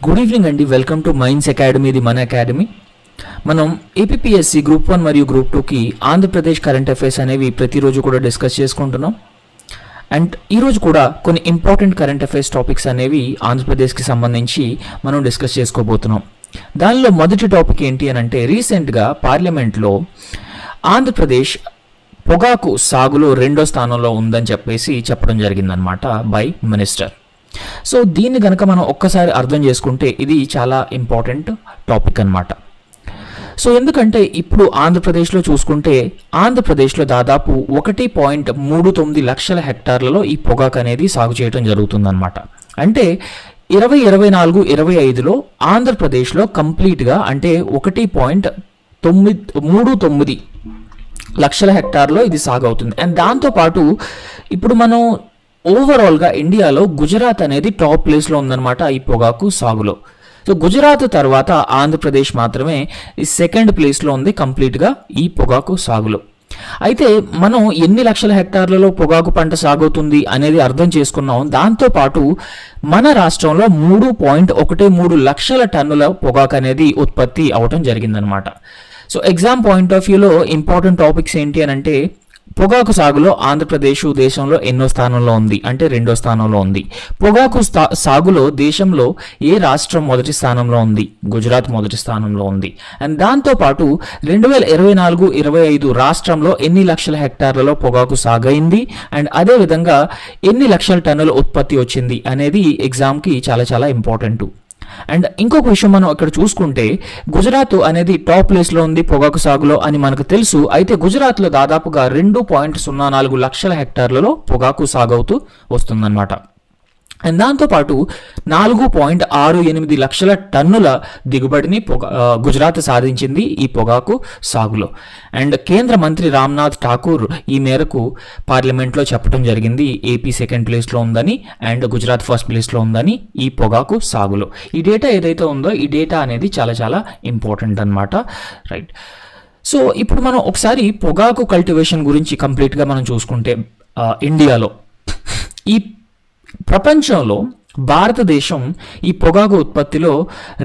Good evening అండి. Welcome to minds academy. ఇది మన అకాడమీ. మనం ఏపీఎస్సి గ్రూప్ 1 మరియు గ్రూప్ 2కి ఆంధ్రప్రదేశ్ కరెంట్ అఫైర్స్ అనేవి ప్రతిరోజు కూడా డిస్కస్ చేసుకుంటున్నాం. అండ్ ఈరోజు కూడా కొన్ని ఇంపార్టెంట్ కరెంట్ అఫైర్స్ టాపిక్స్ అనేవి ఆంధ్రప్రదేశ్కి సంబంధించి మనం డిస్కస్ చేసుకోబోతున్నాం. దానిలో మొదటి టాపిక్ ఏంటి అని అంటే, రీసెంట్గా పార్లమెంట్లో ఆంధ్రప్రదేశ్ పొగాకు సాగులో 2వ స్థానంలో ఉందని చెప్పడం జరిగిందనమాట బై మినిస్టర్. సో దీన్ని కనుక మనం ఒక్కసారి అర్థం చేసుకుంటే ఇది చాలా ఇంపార్టెంట్ టాపిక్ అనమాట. సో ఎందుకంటే ఇప్పుడు ఆంధ్రప్రదేశ్లో చూసుకుంటే ఆంధ్రప్రదేశ్లో దాదాపు 1.39 లక్షల హెక్టార్లలో ఈ పొగాకు అనేది సాగు చేయడం జరుగుతుందన్నమాట. అంటే 2024-25లో ఆంధ్రప్రదేశ్లో కంప్లీట్గా అంటే 1.39 లక్షల హెక్టార్లో ఇది సాగు అవుతుంది. అండ్ దాంతోపాటు ఇప్పుడు మనం ఓవరాల్గా ఇండియాలో గుజరాత్ అనేది టాప్ ప్లేస్లో ఉందన్నమాట ఈ పొగాకు సాగులో. సో గుజరాత్ తర్వాత ఆంధ్రప్రదేశ్ మాత్రమే ఈ సెకండ్ ప్లేస్లో ఉంది కంప్లీట్గా ఈ పొగాకు సాగులో. అయితే మనం ఎన్ని లక్షల హెక్టార్లలో పొగాకు పంట సాగుతుంది అనేది అర్థం చేసుకున్నాం. దాంతోపాటు మన రాష్ట్రంలో 3.13 లక్షల టన్నుల పొగాకు అనేది ఉత్పత్తి అవటం జరిగిందనమాట. సో ఎగ్జామ్ పాయింట్ ఆఫ్ వ్యూలో ఇంపార్టెంట్ టాపిక్స్ ఏంటి అని అంటే, పొగాకు సాగులో ఆంధ్రప్రదేశ్ దేశంలో ఎన్నో స్థానంలో ఉంది అంటే 2వ స్థానంలో ఉంది. పొగాకు సాగులో దేశంలో ఏ రాష్ట్రం మొదటి స్థానంలో ఉంది? గుజరాత్ మొదటి స్థానంలో ఉంది. అండ్ దాంతోపాటు 2024-25 రాష్ట్రంలో ఎన్ని లక్షల హెక్టార్లలో పొగాకు సాగైంది అండ్ అదేవిధంగా ఎన్ని లక్షల టన్నుల ఉత్పత్తి వచ్చింది అనేది ఎగ్జామ్కి చాలా చాలా ఇంపార్టెంట్. అండ్ ఇంకొక విషయం మనం ఇక్కడ చూసుకుంటే, గుజరాత్ అనేది టాప్ ప్లేస్లో ఉంది పొగాకు సాగులో అని మనకు తెలుసు. అయితే గుజరాత్లో దాదాపుగా 2.04 లక్షల హెక్టార్లలో పొగాకు సాగవుతూ వస్తుందన్నమాట. అండ్ దాంతోపాటు 4.68 లక్షల టన్నుల దిగుబడిని గుజరాత్ సాధించింది ఈ పొగాకు సాగులో. అండ్ కేంద్ర మంత్రి రామ్నాథ్ ఠాకూర్ ఈ మేరకు పార్లమెంట్లో చెప్పడం జరిగింది, ఏపీ సెకండ్ ప్లేస్లో ఉందని అండ్ గుజరాత్ ఫస్ట్ ప్లేస్లో ఉందని ఈ పొగాకు సాగులో. ఈ డేటా ఏదైతే ఉందో ఈ డేటా అనేది చాలా చాలా ఇంపార్టెంట్ అనమాట. రైట్. సో ఇప్పుడు మనం ఒకసారి పొగాకు కల్టివేషన్ గురించి కంప్లీట్గా మనం చూసుకుంటే, ఇండియాలో ఈ ప్రపంచంలో భారతదేశం ఈ పొగాకు ఉత్పత్తిలో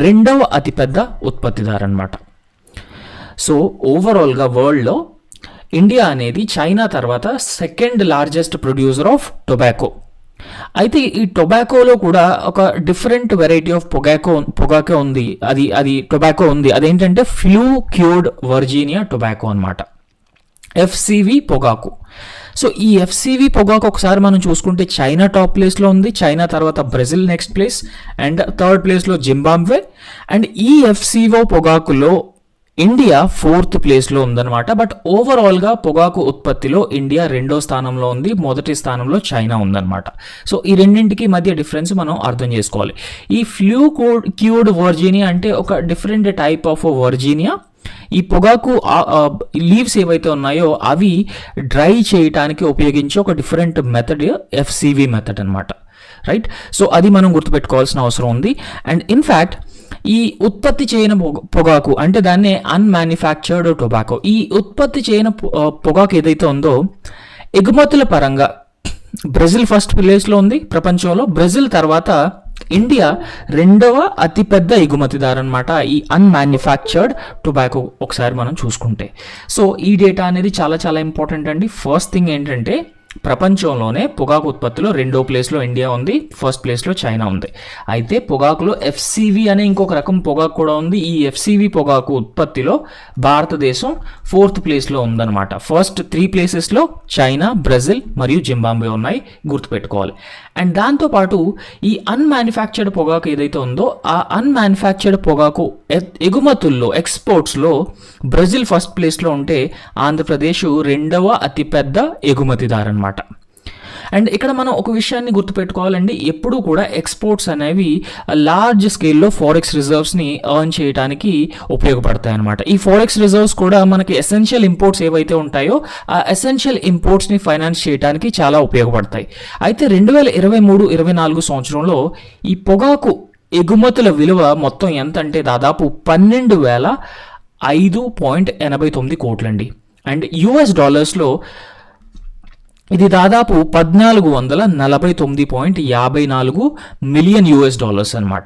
2వ అతిపెద్ద ఉత్పత్తిదారు అనమాట. సో ఓవరాల్గా వరల్డ్లో ఇండియా అనేది చైనా తర్వాత second largest producer of tobacco. అయితే ఈ టొబాకోలో కూడా ఒక డిఫరెంట్ వెరైటీ ఆఫ్ పొగాకో ఉంది. అది టొబాకో ఉంది. అదేంటంటే ఫ్లూ క్యూర్డ్ వర్జీనియా టొబాకో అనమాట, ఎఫ్సివి పొగాకు. సో ఈ ఎఫ్సివి పొగాకు ఒకసారి మనం చూసుకుంటే చైనా టాప్ ప్లేస్లో ఉంది. చైనా తర్వాత Brazil next place and third ప్లేస్లో జింబాబ్వే. అండ్ ఈ ఎఫ్సిఓ పొగాకులో ఇండియా 4th ప్లేస్లో ఉందన్నమాట. బట్ ఓవరాల్గా పొగాకు ఉత్పత్తిలో ఇండియా 2వ స్థానంలో ఉంది, మొదటి స్థానంలో చైనా ఉందన్నమాట. సో ఈ రెండింటికి మధ్య డిఫరెన్స్ మనం అర్థం చేసుకోవాలి. ఈ ఫ్లూ క్యూర్డ్ వర్జీనియా అంటే ఒక డిఫరెంట్ టైప్ ఆఫ్ వర్జీనియా. ఈ పొగాకు లీవ్స్ ఏవైతే ఉన్నాయో అవి డ్రై చేయడానికి ఉపయోగించే ఒక డిఫరెంట్ మెథడ్ ఎఫ్సివి మెథడ్ అనమాట. రైట్. సో అది మనం గుర్తుపెట్టుకోవాల్సిన అవసరం ఉంది. అండ్ ఇన్ఫ్యాక్ట్ ఈ ఉత్పత్తి చేయని పొగాకు అంటే దాన్ని అన్మ్యానుఫ్యాక్చర్డ్ టొబాకో, ఈ ఉత్పత్తి చేయని పొగాకు ఏదైతే ఉందో ఎగుమతుల పరంగా బ్రెజిల్ ఫస్ట్ ప్లేస్లో ఉంది ప్రపంచంలో. బ్రెజిల్ తర్వాత ఇండియా 2వ అతిపెద్ద ఎగుమతిదారు అనమాట ఈ అన్మ్యానుఫ్యాక్చర్డ్ టొబాకో ఒకసారి మనం చూసుకుంటే. సో ఈ డేటా అనేది చాలా చాలా ఇంపార్టెంట్ అండి. ఫస్ట్ థింగ్ ఏంటంటే, ప్రపంచంలోనే పొగాకు ఉత్పత్తిలో 2వ ప్లేస్లో ఇండియా ఉంది, ఫస్ట్ ప్లేస్లో చైనా ఉంది. అయితే పొగాకులో ఎఫ్సివి అనే ఇంకొక రకం పొగాకు కూడా ఉంది. ఈ ఎఫ్సివి పొగాకు ఉత్పత్తిలో భారతదేశం 4th ప్లేస్లో ఉందన్నమాట. ఫస్ట్ 3 ప్లేసెస్లో చైనా, బ్రెజిల్ మరియు జింబాబ్వే ఉన్నాయి, గుర్తుపెట్టుకోవాలి. అండ్ దాంతోపాటు ఈ అన్మ్యానుఫ్యాక్చర్డ్ పొగాకు ఏదైతే ఉందో ఆ అన్మ్యానుఫ్యాక్చర్డ్ పొగాకు ఎగుమతుల్లో ఎక్స్పోర్ట్స్లో బ్రెజిల్ ఫస్ట్ ప్లేస్లో ఉంటే ఆంధ్రప్రదేశ్ 2వ అతిపెద్ద ఎగుమతిదారు అనమాట. అండ్ ఇక్కడ మనం ఒక విషయాన్ని గుర్తుపెట్టుకోవాలండి, ఎప్పుడూ కూడా ఎక్స్పోర్ట్స్ అనేవి లార్జ్ స్కేల్లో ఫారెక్స్ రిజర్వ్స్ని ఎర్న్ చేయడానికి ఉపయోగపడతాయి అనమాట. ఈ ఫారెక్స్ రిజర్వ్స్ కూడా మనకి ఎసెన్షియల్ ఇంపోర్ట్స్ ఏవైతే ఉంటాయో ఆ ఎసెన్షియల్ ఇంపోర్ట్స్ని ఫైనాన్స్ చేయడానికి చాలా ఉపయోగపడతాయి. అయితే 2023-24 సంవత్సరంలో ఈ పొగాకు ఎగుమతుల విలువ మొత్తం ఎంత అంటే దాదాపు 12,589 కోట్లండి. అండ్ US డాలర్స్లో ఇది దాదాపు 1449.54 మిలియన్ US డాలర్స్ అనమాట.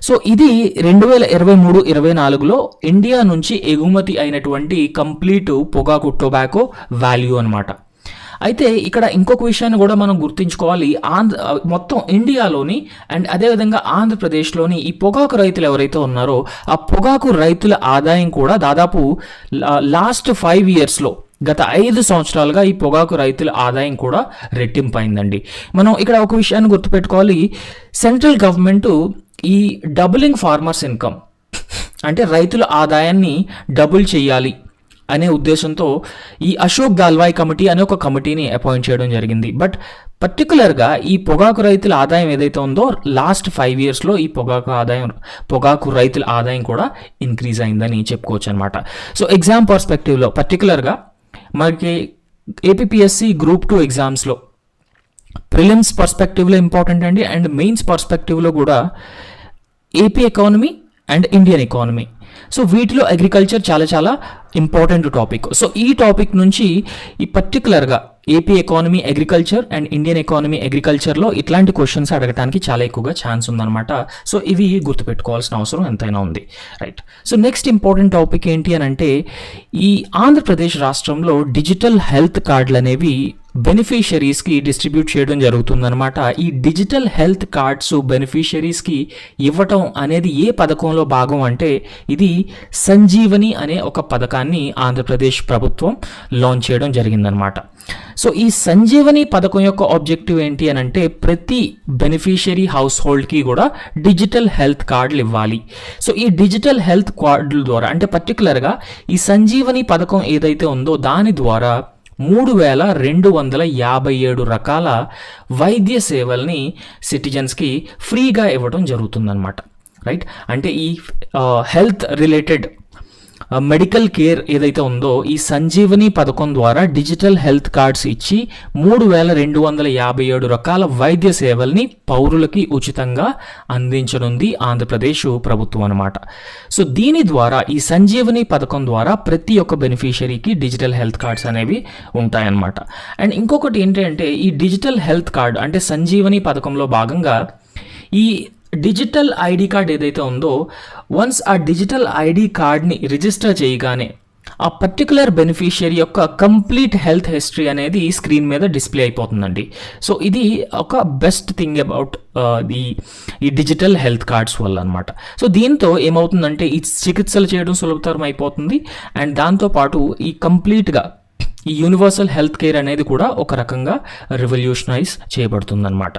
సో ఇది 2023-24లో ఇండియా నుంచి ఎగుమతి అయినటువంటి కంప్లీట్ పొగాకు టొబాకో వాల్యూ అనమాట. అయితే ఇక్కడ ఇంకొక విషయాన్ని కూడా మనం గుర్తుంచుకోవాలి. మొత్తం ఇండియాలోని అండ్ అదేవిధంగా ఆంధ్రప్రదేశ్లోని ఈ పొగాకు రైతులు ఎవరైతే ఉన్నారో ఆ పొగాకు రైతుల ఆదాయం కూడా దాదాపు లాస్ట్ 5 ఇయర్స్లో గత 5 సంవత్సరాలుగా ఈ పొగాకు రైతుల ఆదాయం కూడా రెట్టింపైందండి. మనం ఇక్కడ ఒక విషయాన్ని గుర్తుపెట్టుకోవాలి. సెంట్రల్ గవర్నమెంట్ ఈ డబులింగ్ ఫార్మర్స్ ఇన్కమ్ అంటే రైతుల ఆదాయాన్ని డబుల్ చేయాలి అనే ఉద్దేశంతో ఈ అశోక్ గాల్వాయ్ కమిటీ అనే ఒక కమిటీని అపాయింట్ చేయడం జరిగింది. బట్ పర్టికులర్గా ఈ పొగాకు రైతుల ఆదాయం ఏదైతే ఉందో లాస్ట్ 5 ఇయర్స్లో ఈ పొగాకు రైతుల ఆదాయం కూడా ఇంక్రీజ్ అయిందని చెప్పుకోవచ్చు అనమాట. సో ఎగ్జామ్ పర్స్పెక్టివ్లో పర్టికులర్గా మనకి ఏపీపీఎస్సి గ్రూప్ 2 ఎగ్జామ్స్లో ప్రిలిమ్స్ పర్స్పెక్టివ్లో ఇంపార్టెంట్ అండి, అండ్ మెయిన్స్ పర్స్పెక్టివ్లో కూడా AP economy and Indian economy. So వీటిలో అగ్రికల్చర్ చాలా చాలా ఇంపార్టెంట్ టాపిక్. సో ఈ టాపిక్ నుంచి ఈ పర్టికులర్గా AP economy agriculture and Indian economy అగ్రికల్చర్లో ఇట్లాంటి క్వశ్చన్స్ అడగడానికి చాలా ఎక్కువగా ఛాన్స్ ఉందన్నమాట. సో ఇవి గుర్తుపెట్టుకోవాల్సిన అవసరం ఎంతైనా ఉంది, right. So next important topic ఏంటి అని అంటే ఈ ఆంధ్రప్రదేశ్ రాష్ట్రంలో డిజిటల్ హెల్త్ కార్డులు అనేవి బెనిఫిషరీస్కి డిస్ట్రిబ్యూట్ చేయడం జరుగుతుందన్నమాట. ఈ డిజిటల్ హెల్త్ కార్డ్స్ బెనిఫిషరీస్కి ఇవ్వటం అనేది ఏ పథకంలో భాగం అంటే ఇది సంజీవని అనే ఒక పథకాన్ని ఆంధ్రప్రదేశ్ ప్రభుత్వం లాంచ్ చేయడం జరిగిందనమాట. సో ఈ సంజీవని పథకం యొక్క ఆబ్జెక్టివ్ ఏంటి అని అంటే ప్రతి బెనిఫిషరీ హౌస్ హోల్డ్కి కూడా డిజిటల్ హెల్త్ కార్డులు ఇవ్వాలి. సో ఈ డిజిటల్ హెల్త్ కార్డుల ద్వారా అంటే పర్టికులర్గా ఈ సంజీవని పథకం ఏదైతే ఉందో దాని ద్వారా 3257 రకాల వైద్య సేవల్ని సిటిజన్స్కి ఫ్రీగా ఇవ్వడం జరుగుతుందన్నమాట, రైట్. అంటే ఈ హెల్త్ రిలేటెడ్ మెడికల్ కేర్ ఏదైతే ఉందో ఈ సంజీవని పథకం ద్వారా డిజిటల్ హెల్త్ కార్డ్స్ ఇచ్చి 3257 రకాల వైద్య సేవల్ని పౌరులకి ఉచితంగా అందించనుంది ఆంధ్రప్రదేశ్ ప్రభుత్వం అనమాట. సో దీని ద్వారా ఈ సంజీవని పథకం ద్వారా ప్రతి ఒక్క బెనిఫిషరీకి డిజిటల్ హెల్త్ కార్డ్స్ అనేవి ఉంటాయన్నమాట. అండ్ ఇంకొకటి ఏంటంటే ఈ డిజిటల్ హెల్త్ కార్డ్ అంటే సంజీవని పథకంలో భాగంగా ఈ డిజిటల్ ఐడి కార్డ్ ఏదైతే ఉందో వన్స్ ఆ డిజిటల్ ఐడి కార్డ్ని రిజిస్టర్ చేయగానే ఆ పర్టికులర్ బెనిఫిషియరీ యొక్క కంప్లీట్ హెల్త్ హిస్టరీ అనేది స్క్రీన్ మీద డిస్ప్లే అయిపోతుందండి. సో ఇది ఒక బెస్ట్ థింగ్ అబౌట్ ఈ డిజిటల్ హెల్త్ కార్డ్స్ వల్ల అనమాట. సో దీంతో ఏమవుతుందంటే ఈ చికిత్సలు చేయడం సులభతరం అయిపోతుంది అండ్ దాంతోపాటు ఈ కంప్లీట్గా ఈ యూనివర్సల్ హెల్త్ కేర్ అనేది కూడా ఒక రకంగా రివల్యూషనైజ్ చేయబడుతుందన్నమాట.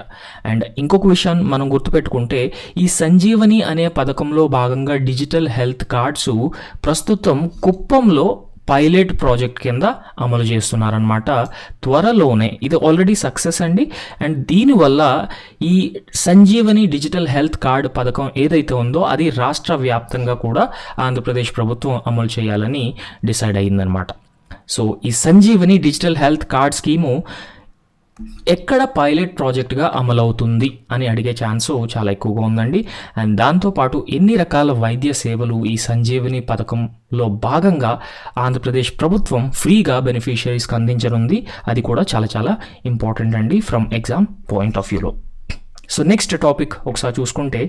అండ్ ఇంకొక విషయం మనం గుర్తుపెట్టుకుంటే ఈ సంజీవని అనే పథకంలో భాగంగా డిజిటల్ హెల్త్ కార్డ్స్ ప్రస్తుతం కుప్పంలో పైలట్ ప్రాజెక్ట్ కింద అమలు చేస్తున్నారనమాట. త్వరలోనే ఇది ఆల్రెడీ సక్సెస్ అండి. అండ్ దీనివల్ల ఈ సంజీవని డిజిటల్ హెల్త్ కార్డ్ పథకం ఏదైతే ఉందో అది రాష్ట్ర వ్యాప్తంగా కూడా ఆంధ్రప్రదేశ్ ప్రభుత్వం అమలు చేయాలని డిసైడ్ అయ్యిందనమాట. సో ఈ Sanjeevani digital health card scheme ఎక్కడ పైలట్ ప్రాజెక్ట్గా అమలవుతుంది అని అడిగే ఛాన్స్ చాలా ఎక్కువగా ఉందండి. అండ్ దాంతోపాటు ఎన్ని రకాల వైద్య సేవలు ఈ సంజీవని పథకంలో భాగంగా ఆంధ్రప్రదేశ్ ప్రభుత్వం ఫ్రీగా బెనిఫిషరీస్కి అందించనుంది అది కూడా చాలా చాలా ఇంపార్టెంట్ అండి ఫ్రమ్ ఎగ్జామ్ పాయింట్ ఆఫ్ వ్యూలో. సో నెక్స్ట్ టాపిక్ ఒకసారి చూసుకుంటే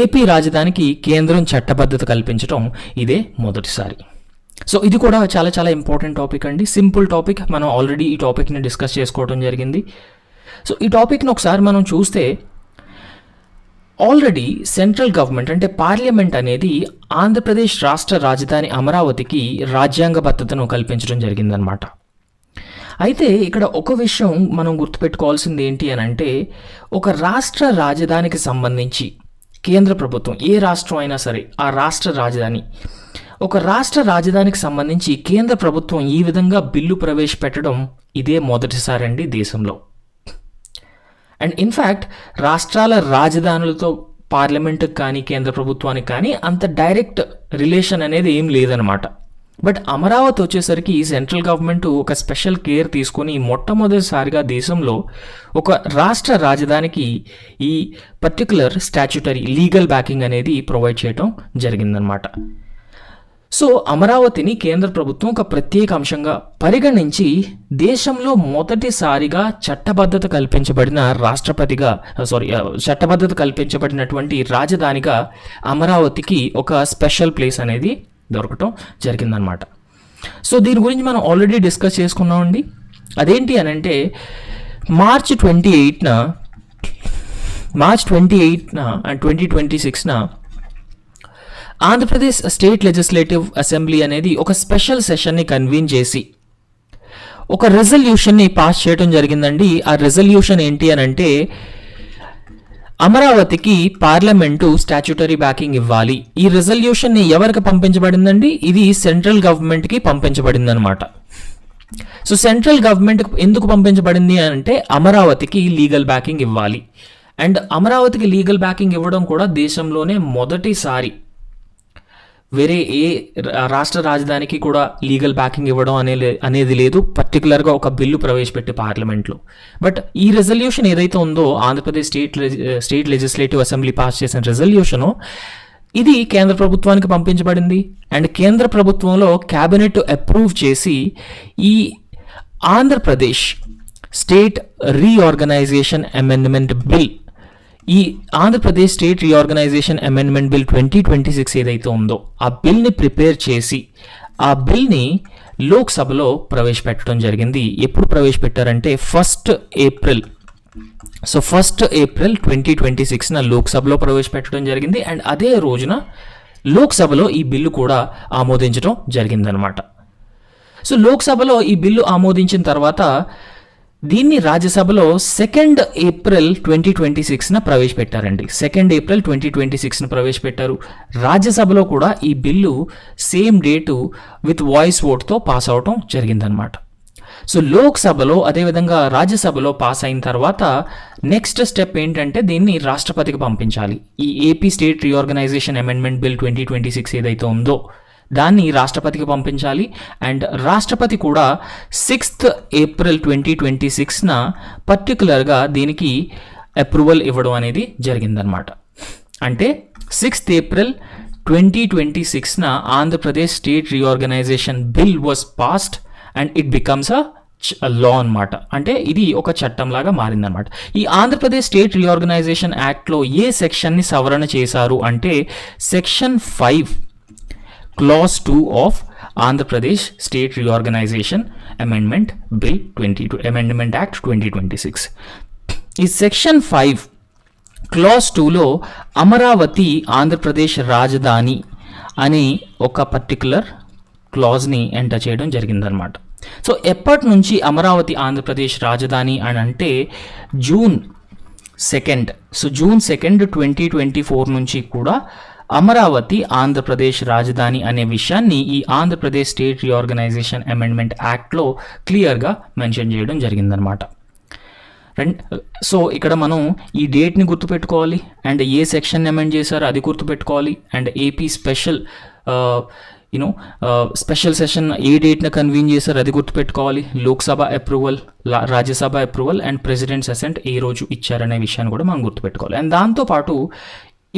ఏపీ రాజధానికి కేంద్రం చట్టబద్ధత కల్పించడం ఇదే మొదటిసారి. సో ఇది కూడా చాలా చాలా ఇంపార్టెంట్ టాపిక్ అండి. సింపుల్ టాపిక్, మనం ఆల్రెడీ ఈ టాపిక్ని డిస్కస్ చేసుకోవడం జరిగింది. సో ఈ టాపిక్ని ఒకసారి మనం చూస్తే ఆల్రెడీ సెంట్రల్ గవర్నమెంట్ అంటే పార్లమెంట్ అనేది ఆంధ్రప్రదేశ్ రాష్ట్ర రాజధాని అమరావతికి రాజ్యాంగబద్ధతను కల్పించడం జరిగిందనమాట. అయితే ఇక్కడ ఒక విషయం మనం గుర్తుపెట్టుకోవాల్సింది ఏంటి అని అంటే ఒక రాష్ట్ర రాజధానికి సంబంధించి కేంద్ర ప్రభుత్వం ఏ రాష్ట్రం అయినా సరే ఆ రాష్ట్ర రాజధాని ఒక రాష్ట్ర రాజధానికి సంబంధించి కేంద్ర ప్రభుత్వం ఈ విధంగా బిల్లు ప్రవేశపెట్టడం ఇదే మొదటిసారి అండి దేశంలో. అండ్ ఇన్ఫ్యాక్ట్ రాష్ట్రాల రాజధానులతో పార్లమెంటుకి కానీ కేంద్ర ప్రభుత్వానికి కానీ అంత డైరెక్ట్ రిలేషన్ అనేది ఏం లేదనమాట. బట్ అమరావతి వచ్చేసరికి సెంట్రల్ గవర్నమెంట్ ఒక స్పెషల్ కేర్ తీసుకొని మొట్టమొదటిసారిగా దేశంలో ఒక రాష్ట్ర రాజధానికి ఈ పర్టికులర్ స్టాచ్యుటరీ లీగల్ బ్యాకింగ్ అనేది ప్రొవైడ్ చేయడం జరిగిందనమాట. సో అమరావతిని కేంద్ర ప్రభుత్వం ఒక ప్రత్యేక అంశంగా పరిగణించి దేశంలో మొదటిసారిగా చట్టబద్ధత కల్పించబడినటువంటి రాజధానిగా అమరావతికి ఒక స్పెషల్ ప్లేస్ అనేది దొరకటం జరిగిందనమాట. సో దీని గురించి మనం ఆల్రెడీ డిస్కస్ చేసుకున్నామండి. అదేంటి అని అంటే March 28న and 2026న Andhra Pradesh state legislative assembly అనేది ఒక స్పెషల్ సెషన్ని కన్వీన్ చేసి ఒక రెజల్యూషన్ని పాస్ చేయడం జరిగిందండి. ఆ రెజల్యూషన్ ఏంటి అని అంటే అమరావతికి పార్లమెంటు స్టాచ్యుటరీ బ్యాకింగ్ ఇవ్వాలి. ఈ రెజల్యూషన్ని ఎవరికి పంపించబడిందండి? ఇది సెంట్రల్ గవర్నమెంట్కి పంపించబడింది అనమాట. సో సెంట్రల్ గవర్నమెంట్ ఎందుకు పంపించబడింది అంటే అమరావతికి లీగల్ బ్యాకింగ్ ఇవ్వాలి. అండ్ అమరావతికి లీగల్ బ్యాకింగ్ ఇవ్వడం కూడా దేశంలోనే మొదటిసారి. వేరే ఏ రాష్ట్ర రాజధానికి కూడా లీగల్ బ్యాకింగ్ ఇవ్వడం అనేది లేదు, పర్టికులర్గా ఒక బిల్లు ప్రవేశపెట్టి పార్లమెంట్లో. బట్ ఈ రెజల్యూషన్ ఏదైతే ఉందో Andhra Pradesh state legislative assembly pass చేసిన రెజల్యూషను ఇది కేంద్ర ప్రభుత్వానికి పంపించబడింది. అండ్ కేంద్ర ప్రభుత్వంలో క్యాబినెట్ అప్రూవ్ చేసి ఈ Andhra Pradesh state reorganisation amendment bill, ఈ Andhra Pradesh state reorganisation amendment bill 2026 ఏదైతే ఉందో ఆ బిల్ని ప్రిపేర్ చేసి ఆ బిల్ని లోక్సభలో ప్రవేశపెట్టడం జరిగింది. ఎప్పుడు ప్రవేశపెట్టారంటే 1 ఏప్రిల్ 2026న లోక్సభలో ప్రవేశపెట్టడం జరిగింది. అండ్ అదే రోజున లోక్సభలో ఈ బిల్లు కూడా ఆమోదించడం జరిగిందనమాట. సో లోక్సభలో ఈ బిల్లు ఆమోదించిన తర్వాత దీన్ని రాజ్యసభలో 2 ఏప్రిల్ 2026న ప్రవేశపెట్టారండి. 2 ఏప్రిల్ 2026న ప్రవేశపెట్టారు. రాజ్యసభలో కూడా ఈ bill same date with voice ఓట్తో పాస్ అవటం జరిగిందనమాట. సో లోక్సభలో అదేవిధంగా రాజ్యసభలో పాస్ అయిన తర్వాత నెక్స్ట్ స్టెప్ ఏంటంటే దీన్ని రాష్ట్రపతికి పంపించాలి. ఈ AP state reorganisation amendment bill 2026 ఏదైతే ఉందో దాన్ని రాష్ట్రపతికి పంపించాలి. అండ్ రాష్ట్రపతి కూడా 6 ఏప్రిల్ 2026న పర్టికులర్గా దీనికి అప్రూవల్ ఇవ్వడం అనేది జరిగిందనమాట. అంటే 6 ఏప్రిల్ 2026న Andhra Pradesh state reorganisation bill was passed and it becomes a law అనమాట. అంటే ఇది ఒక చట్టంలాగా మారిందనమాట. ఈ ఆంధ్రప్రదేశ్ స్టేట్ రీఆర్గనైజేషన్ యాక్ట్లో ఏ సెక్షన్ని సవరణ చేశారు అంటే section 5 Clause 2 of Andhra Pradesh state reorganisation amendment bill amendment act 2026. ఈ సెక్షన్ 5 Clause 2లో అమరావతి ఆంధ్రప్రదేశ్ రాజధాని అని ఒక పర్టికులర్ క్లాజ్ని ఎంటర్ చేయడం జరిగిందనమాట. సో ఎప్పటి నుంచి అమరావతి ఆంధ్రప్రదేశ్ రాజధాని అని అంటే జూన్ 2. సో జూన్ 2, 2024 నుంచి కూడా అమరావతి ఆంధ్రప్రదేశ్ రాజధాని అనే విషయాన్ని ఈ ఆంధ్రప్రదేశ్ స్టేట్ రీఆర్గనైజేషన్ అమెండ్మెంట్ యాక్ట్లో క్లియర్గా మెన్షన్ చేయడం జరిగిందనమాట. సో ఇక్కడ మనం ఈ డేట్ని గుర్తుపెట్టుకోవాలి అండ్ ఏ సెక్షన్ అమెండ్ చేశారో అది గుర్తుపెట్టుకోవాలి. And AP special special session ఏ డేట్న కన్వీన్ చేశారు అది గుర్తుపెట్టుకోవాలి. Lok Sabha approval, Rajya Sabha approval and president's assent ఏ రోజు ఇచ్చారనే విషయాన్ని కూడా మనం గుర్తుపెట్టుకోవాలి. అండ్ దాంతోపాటు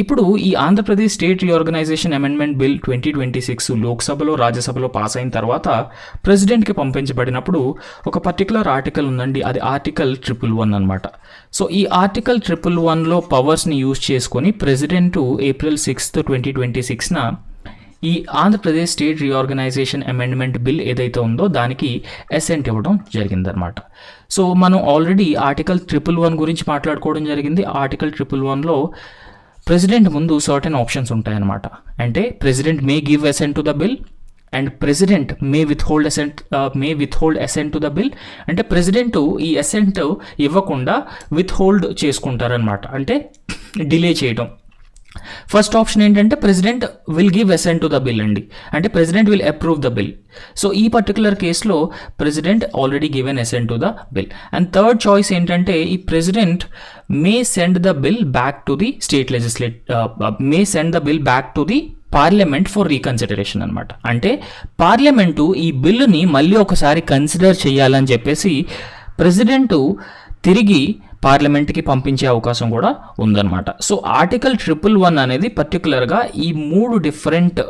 ఇప్పుడు ఈ Andhra Pradesh state reorganisation amendment bill 2026 లోక్సభలో రాజ్యసభలో పాస్ అయిన తర్వాత ప్రెసిడెంట్కి పంపించబడినప్పుడు ఒక పర్టికులర్ ఆర్టికల్ ఉందండి, అది ఆర్టికల్ 111 అనమాట. సో ఈ ఆర్టికల్ 111లో పవర్స్ని యూజ్ చేసుకొని ప్రెసిడెంట్ ఏప్రిల్ 6, 2026న ఈ Andhra Pradesh state reorganisation amendment bill ఏదైతే ఉందో దానికి అసెంట్ ఇవ్వడం జరిగిందనమాట. సో మనం ఆల్రెడీ ఆర్టికల్ 111 గురించి మాట్లాడుకోవడం జరిగింది. ఆర్టికల్ 111లో ప్రెసిడెంట్ ముందు సర్టెన్ ఆప్షన్స్ ఉంటాయన్నమాట. అంటే president may give assent to the bill and president may withhold assent to the bill. అంటే ప్రెసిడెంట్ ఈ అసెంట్ ఇవ్వకుండా విత్హోల్డ్ చేసుకుంటారనమాట, అంటే డిలే చేయడం. ఫస్ట్ ఆప్షన్ ఏంటంటే president will give assent to the bill అండి, అంటే president will approve the bill. So ఈ పర్టికులర్ కేసులో president already given assent to the bill. And third choice ఏంటంటే ఈ president May send the bill back to the back to the parliament for reconsideration అనమాట. అంటే parliament ఈ బిల్లుని మళ్ళీ ఒకసారి కన్సిడర్ చేయాలని చెప్పేసి ప్రెసిడెంటు తిరిగి పార్లమెంట్కి పంపించే అవకాశం కూడా ఉందన్నమాట. సో ఆర్టికల్ 111 అనేది పర్టికులర్గా ఈ 3 డిఫరెంట్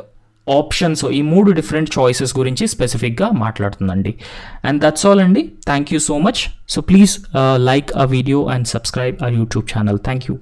ఆప్షన్స్, ఈ 3 డిఫరెంట్ చాయిసెస్ గురించి స్పెసిఫిక్గా మాట్లాడుతుందండి. అండ్ దట్స్ ఆల్ అండి. Thank you so much. So please like ఆ video and subscribe our YouTube channel. Thank you.